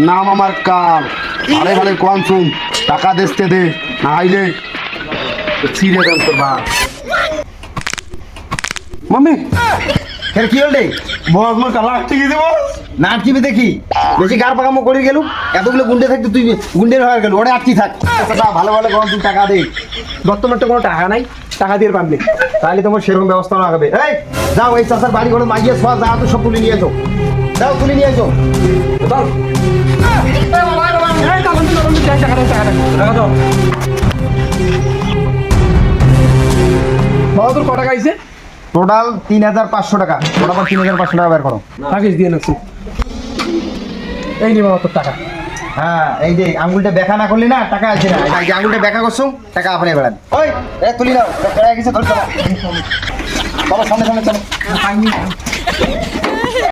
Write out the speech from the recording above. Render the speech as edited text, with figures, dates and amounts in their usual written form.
নাম আমার কাল ভালো ভালো কোন শুন টাকা দেশতে দে না আইলে ছিঁড়ে দেন তোর মা মাম্মি এর কি হল রে? বস মোর কালা টিকে দিব না আটকিবি দেখি, বেশি গার পাকামো করে গেলু। এতগুলো গুন্ডে থাকতে তুই গুন্ডের হয়ে গেল, ওটা আটকি থাক। ভালো ভালো কোন তুই টাকা দে। বর্তমানে তো কোনো টাকা নাই, টাকা দিয়ে পাবলিক, তাহলে তোমার সেরকম ব্যবস্থা না হবে। এই যাও, এই চাষার বাড়ি ঘরে মাগিয়ে সব যা তো সব তুলে নিয়ে এসো, যাও তুলে নিয়ে এসো। তোর কটা গাইছে? টোটাল ৩৫০০ টাকা। ওটা আবার ৩৫০০ টাকা বের করো। থাকিস দিয়ে নাকছি। এই নে বাবা তোর টাকা। হ্যাঁ, এই যে আঙুলটা ব্যাখ্যা না করলি না, টাকা আছে না। এই যে আঙুলটা ব্যাখ্যা করছো, টাকা আপনি বেড়ান। ওই তুলি নাও, গেছে ধরে চলো, সামনে সামনে চলো।